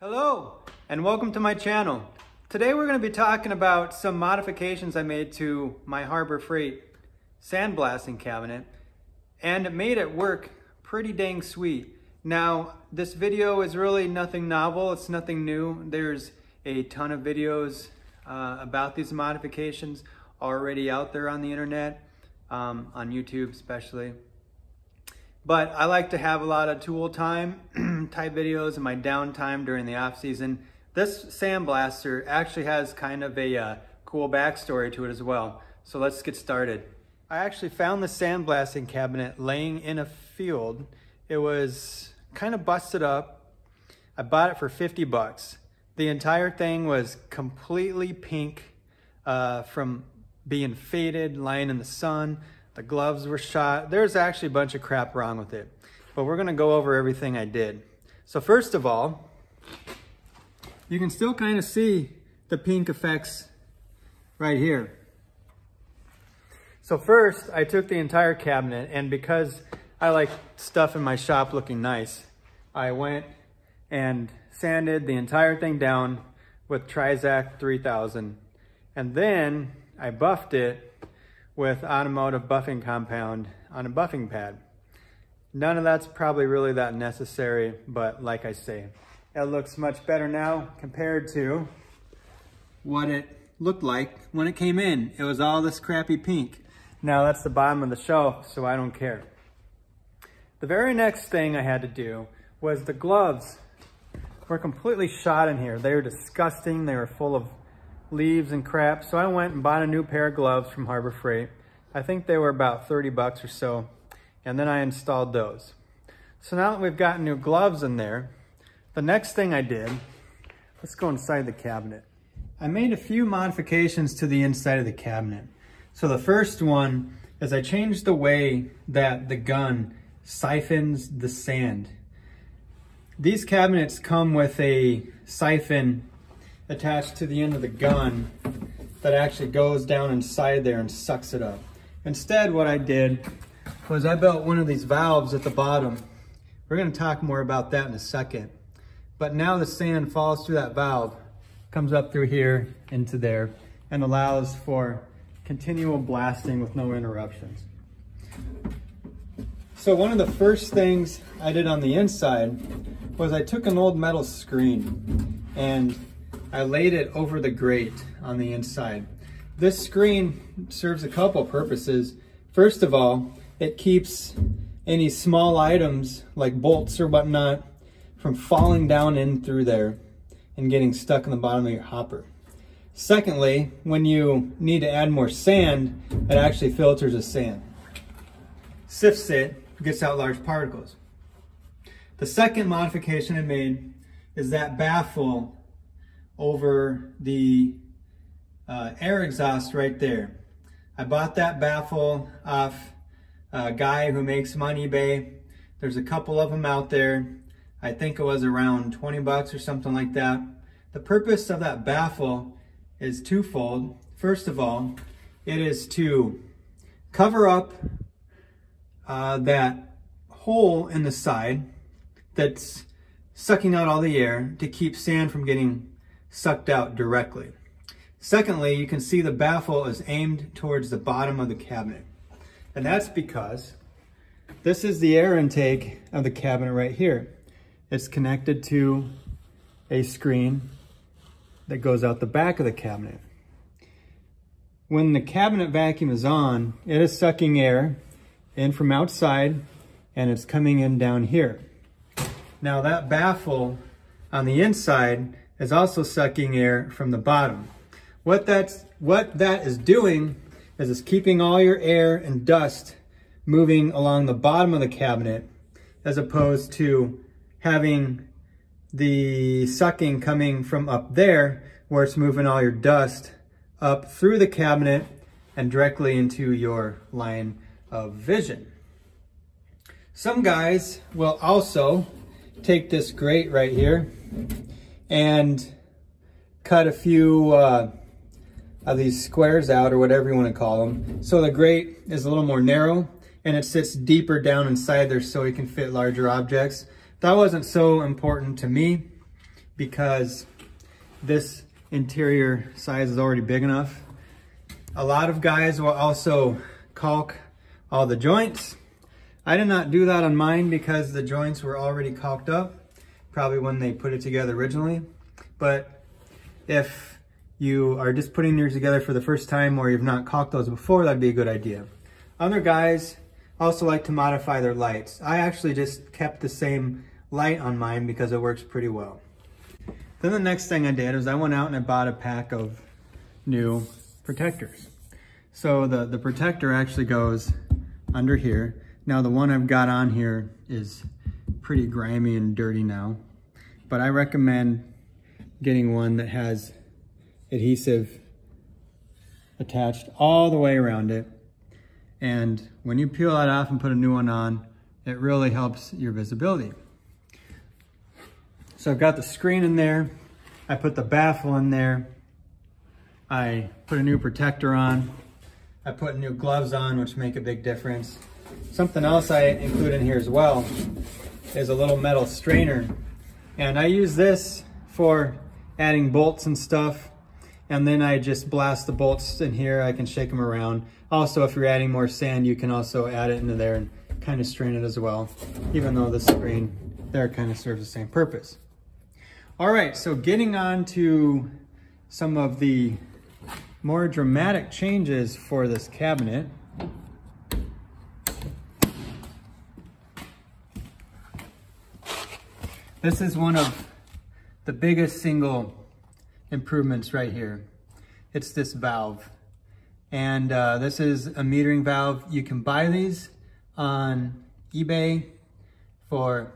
Hello and welcome to my channel. Today we're going to be talking about some modifications I made to my Harbor Freight sandblasting cabinet, and it made it work pretty dang sweet. Now this video is really nothing novel, it's nothing new. There's a ton of videos about these modifications already out there on the internet, on YouTube especially. But I like to have a lot of tool time type videos in my downtime during the off season. This sandblaster actually has kind of a cool backstory to it as well. So let's get started. I actually found the sandblasting cabinet laying in a field. It was kind of busted up. I bought it for 50 bucks. The entire thing was completely pink from being faded, lying in the sun. The gloves were shot. There's actually a bunch of crap wrong with it, but we're gonna go over everything I did. So first of all, you can still kind of see the pink effects right here. So first, I took the entire cabinet, and because I like stuff in my shop looking nice, I went and sanded the entire thing down with Trizact 3000, and then I buffed it with automotive buffing compound on a buffing pad. None of that's probably really that necessary, but like I say, it looks much better now compared to what it looked like when it came in. It was all this crappy pink. Now that's the bottom of the shelf, so I don't care. The very next thing I had to do was the gloves were completely shot in here. They were disgusting. They were full of leaves and crap. So I went and bought a new pair of gloves from Harbor Freight. I think they were about 30 bucks or so. And then I installed those. So now that we've got new gloves in there, the next thing I did, let's go inside the cabinet. I made a few modifications to the inside of the cabinet. So the first one is I changed the way that the gun siphons the sand. These cabinets come with a siphon attached to the end of the gun that actually goes down inside there and sucks it up. Instead, what I did was I built one of these valves at the bottom. We're going to talk more about that in a second. But now the sand falls through that valve, comes up through here into there, and allows for continual blasting with no interruptions. So one of the first things I did on the inside was I took an old metal screen and I laid it over the grate on the inside. This screen serves a couple purposes. First of all, it keeps any small items like bolts or whatnot from falling down in through there and getting stuck in the bottom of your hopper. Secondly, when you need to add more sand, it actually filters the sand. Sifts it, gets out large particles. The second modification I made is that baffle over the air exhaust right there. I bought that baffle off a guy who makes them on eBay. There's a couple of them out there. I think it was around 20 bucks or something like that. The purpose of that baffle is twofold. First of all, it is to cover up that hole in the side that's sucking out all the air to keep sand from getting sucked out directly. Secondly, you can see the baffle is aimed towards the bottom of the cabinet. And that's because this is the air intake of the cabinet right here. It's connected to a screen that goes out the back of the cabinet. When the cabinet vacuum is on, it is sucking air in from outside and it's coming in down here. Now that baffle on the inside is also sucking air from the bottom. What that is doing is it's keeping all your air and dust moving along the bottom of the cabinet, as opposed to having the sucking coming from up there, where it's moving all your dust up through the cabinet and directly into your line of vision. Some guys will also take this grate right here and cut a few of these squares out, or whatever you want to call them. So the grate is a little more narrow and it sits deeper down inside there so you can fit larger objects. That wasn't so important to me, because this interior size is already big enough. A lot of guys will also caulk all the joints. I did not do that on mine because the joints were already caulked up, probably when they put it together originally. But if you are just putting yours together for the first time or you've not caulked those before, that'd be a good idea. Other guys also like to modify their lights. I actually just kept the same light on mine because it works pretty well. Then the next thing I did was I went out and I bought a pack of new protectors. So the protector actually goes under here. Now the one I've got on here is pretty grimy and dirty now, but I recommend getting one that has adhesive attached all the way around it. And when you peel that off and put a new one on, it really helps your visibility. So I've got the screen in there. I put the baffle in there. I put a new protector on. I put new gloves on, which make a big difference. Something else I include in here as well is a little metal strainer. And I use this for adding bolts and stuff. And then I just blast the bolts in here. I can shake them around. Also, if you're adding more sand, you can also add it into there and kind of strain it as well, even though the screen there kind of serves the same purpose. All right, so getting on to some of the more dramatic changes for this cabinet. This is one of the biggest single improvements right here. It's this valve. And this is a metering valve. You can buy these on eBay for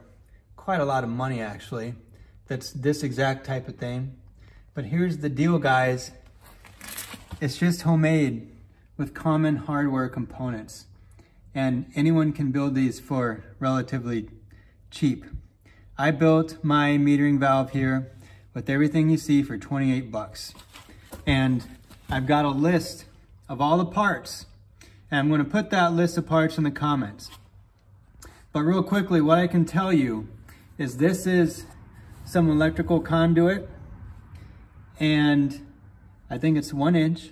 quite a lot of money actually. That's this exact type of thing. But here's the deal, guys. It's just homemade with common hardware components. And anyone can build these for relatively cheap. I built my metering valve here with everything you see for 28 bucks. And I've got a list of all the parts. And I'm gonna put that list of parts in the comments. But real quickly, what I can tell you is this is some electrical conduit. And I think it's 1 inch.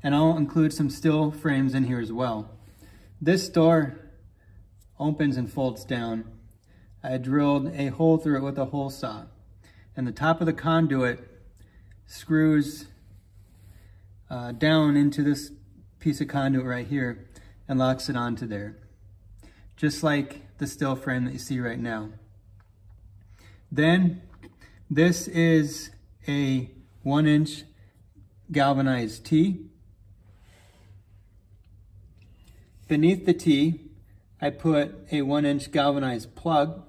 And I'll include some steel frames in here as well. This door opens and folds down. I drilled a hole through it with a hole saw. And the top of the conduit screws down into this piece of conduit right here and locks it onto there. Just like the steel frame that you see right now. Then this is a 1 inch galvanized T. Beneath the T, I put a 1 inch galvanized plug.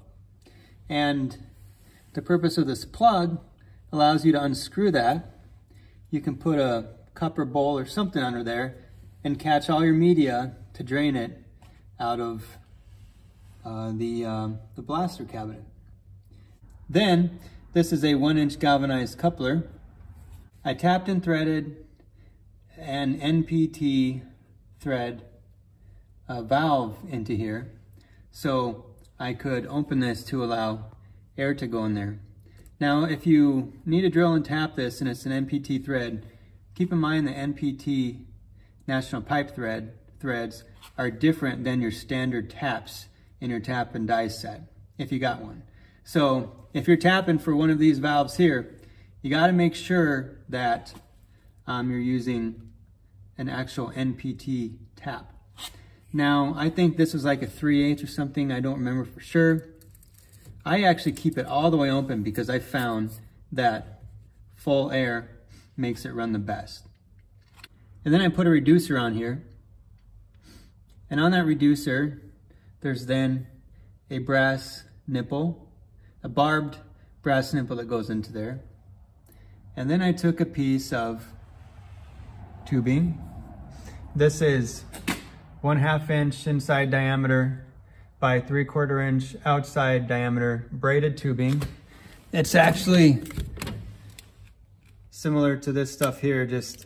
And the purpose of this plug allows you to unscrew that. You can put a cup or bowl or something under there and catch all your media to drain it out of the blaster cabinet. Then this is a 1 inch galvanized coupler. I tapped and threaded an NPT thread valve into here so I could open this to allow air to go in there. Now, if you need to drill and tap this and it's an NPT thread, keep in mind the NPT National Pipe threads are different than your standard taps in your tap and die set, if you got one. So if you're tapping for one of these valves here, you got to make sure that you're using an actual NPT tap. Now, I think this was like a 3/8 or something. I don't remember for sure. I actually keep it all the way open because I found that full air makes it run the best. And then I put a reducer on here. And on that reducer, there's then a brass nipple, a barbed brass nipple that goes into there. And then I took a piece of tubing. This is 1/2 inch inside diameter by 3/4 inch outside diameter braided tubing. It's actually similar to this stuff here, just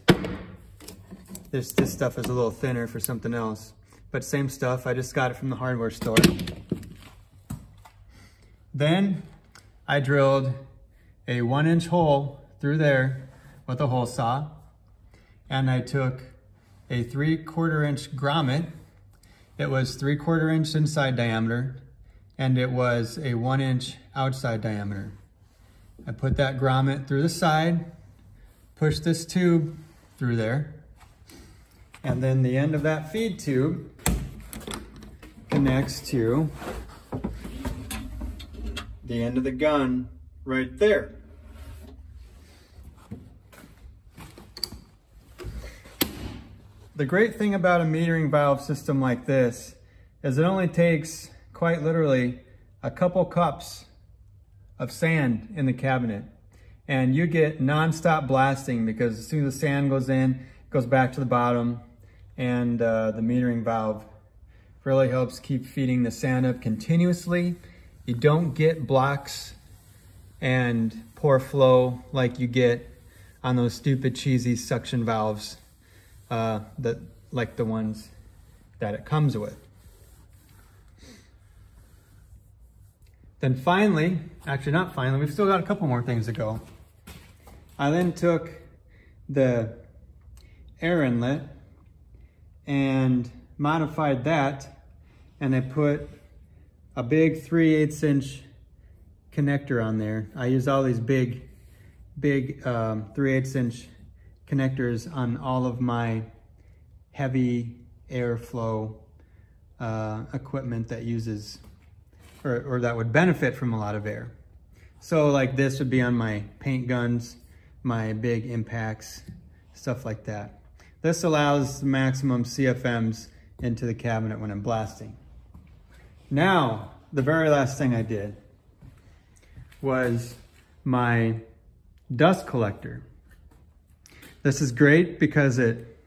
this stuff is a little thinner for something else, but same stuff. I just got it from the hardware store. Then I drilled a 1-inch hole through there with a hole saw, and I took a 3/4 inch grommet. It was 3/4 inch inside diameter, and it was a 1-inch outside diameter. I put that grommet through the side, pushed this tube through there, and then the end of that feed tube connects to the end of the gun right there. The great thing about a metering valve system like this is it only takes quite literally a couple cups of sand in the cabinet, and you get non-stop blasting, because as soon as the sand goes in, it goes back to the bottom, and the metering valve really helps keep feeding the sand up continuously. You don't get blocks and poor flow like you get on those stupid cheesy suction valves, like the ones that it comes with. Then finally, actually not finally, we've still got a couple more things to go. I then took the air inlet and modified that, and I put a big 3/8 inch connector on there. I use all these big 3/8 inch connectors on all of my heavy airflow equipment that uses or that would benefit from a lot of air. So like this would be on my paint guns, my big impacts, stuff like that. This allows maximum CFMs into the cabinet when I'm blasting. Now, the very last thing I did was my dust collector. This is great because it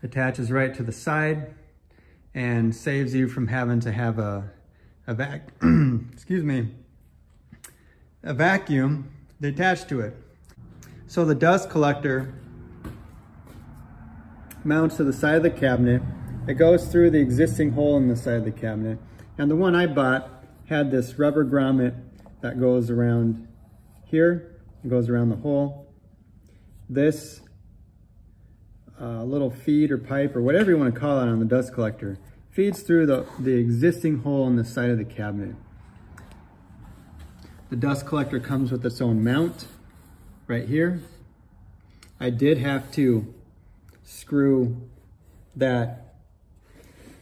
attaches right to the side and saves you from having to have a vacuum attached to it. So the dust collector mounts to the side of the cabinet. It goes through the existing hole in the side of the cabinet. And the one I bought had this rubber grommet that goes around here. It goes around the hole. This little feed or pipe or whatever you want to call it on the dust collector feeds through the existing hole in the side of the cabinet. The dust collector comes with its own mount right here. I did have to screw that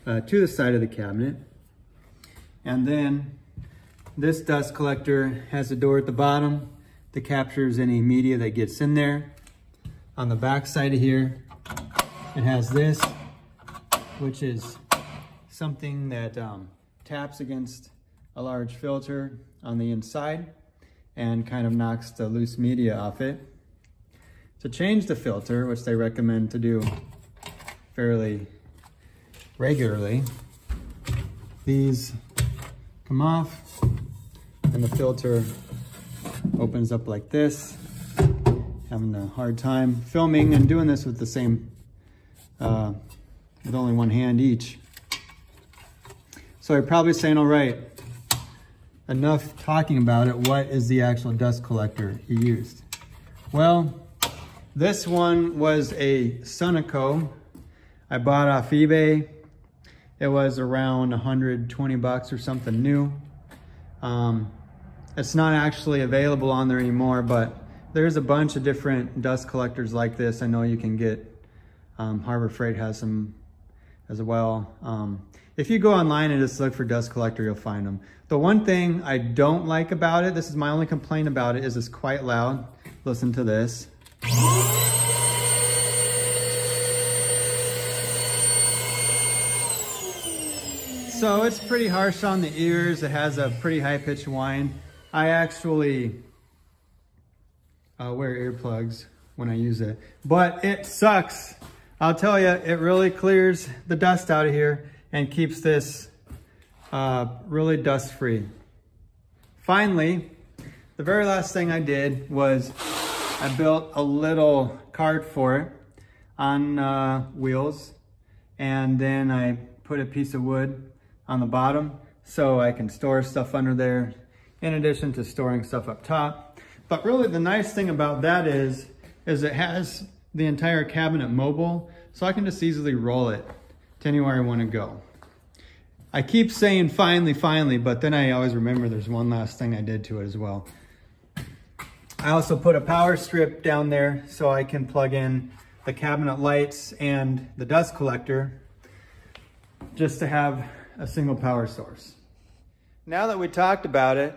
to the side of the cabinet. And then this dust collector has a door at the bottom that captures any media that gets in there. On the back side of here, it has this, which is something that taps against a large filter on the inside and kind of knocks the loose media off it. To change the filter, which they recommend to do fairly regularly, these come off and the filter opens up like this. Having a hard time filming and doing this with the same, with only one hand each. So you're probably saying, all right, enough talking about it. What is the actual dust collector you used? Well, this one was a Sunico I bought off eBay. It was around 120 bucks or something new. It's not actually available on there anymore, but there's a bunch of different dust collectors like this. I know you can get, Harbor Freight has some as well. If you go online and just look for dust collector, you'll find them. The one thing I don't like about it, this is my only complaint about it, is it's quite loud. Listen to this. So it's pretty harsh on the ears. It has a pretty high-pitched whine. I actually wear earplugs when I use it, but it sucks. I'll tell you, it really clears the dust out of here and keeps this really dust-free. Finally, the very last thing I did was I built a little cart for it on wheels, and then I put a piece of wood on the bottom so I can store stuff under there in addition to storing stuff up top. But really the nice thing about that is it has the entire cabinet mobile, so I can just easily roll it to anywhere I want to go. I keep saying finally, but then I always remember there's one last thing I did to it as well. I also put a power strip down there so I can plug in the cabinet lights and the dust collector just to have a single power source. Now that we talked about it,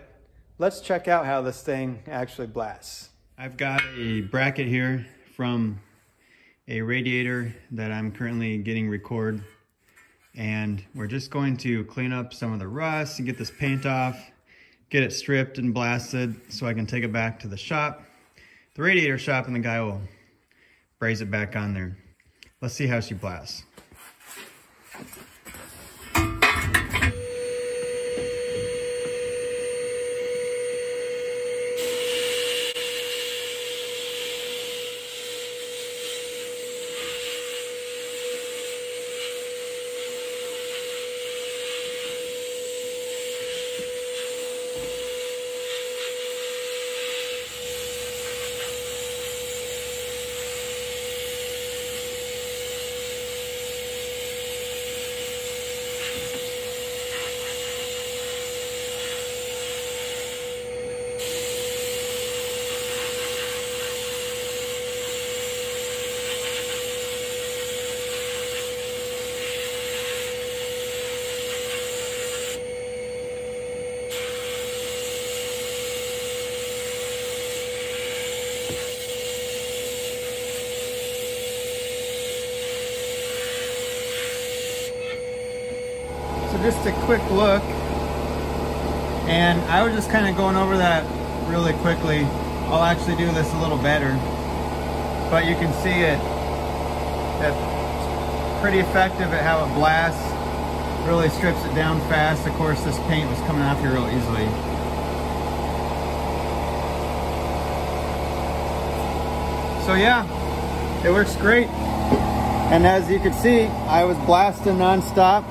let's check out how this thing actually blasts. I've got a bracket here from a radiator that I'm currently getting record, and we're just going to clean up some of the rust and get this paint off, get it stripped and blasted so I can take it back to the shop, the radiator shop, and the guy will braze it back on there. Let's see how she blasts. Just a quick look, and I was just kind of going over that really quickly. I'll actually do this a little better, but you can see it's pretty effective at how it blasts. Really strips it down fast. Of course, this paint was coming off here real easily. So yeah, it works great. And as you can see, I was blasting non-stop.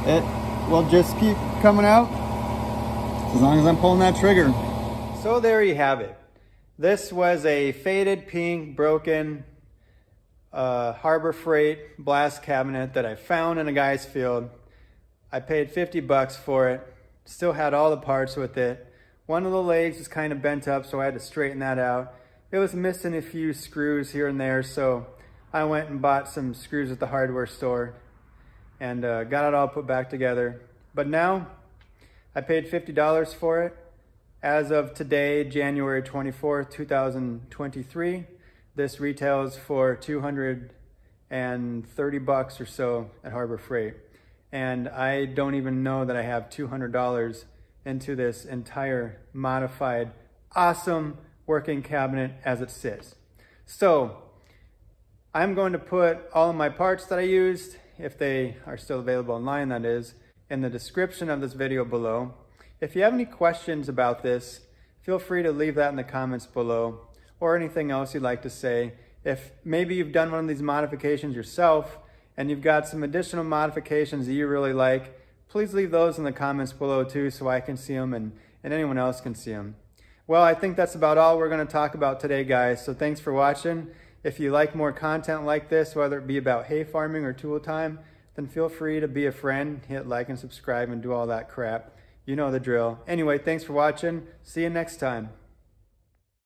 It will just keep coming out as long as I'm pulling that trigger. So there you have it. This was a faded pink broken Harbor Freight blast cabinet that I found in a guy's field. I paid 50 bucks for it. Still had all the parts with it. One of the legs was kind of bent up, so I had to straighten that out. It was missing a few screws here and there, so I went and bought some screws at the hardware store and got it all put back together. But now I paid $50 for it. As of today, January 24th, 2023, this retails for 230 bucks or so at Harbor Freight. And I don't even know that I have $200 into this entire modified, awesome working cabinet as it sits. So I'm going to put all of my parts that I used, if they are still available online, that is, in the description of this video below. If you have any questions about this, feel free to leave that in the comments below, or anything else you'd like to say. If maybe you've done one of these modifications yourself and you've got some additional modifications that you really like, please leave those in the comments below too, so I can see them and anyone else can see them. Well, I think that's about all we're going to talk about today, guys. So thanks for watching. If you like more content like this, whether it be about hay farming or tool time, then feel free to be a friend, hit like and subscribe and do all that crap. You know the drill. Anyway, thanks for watching. See you next time.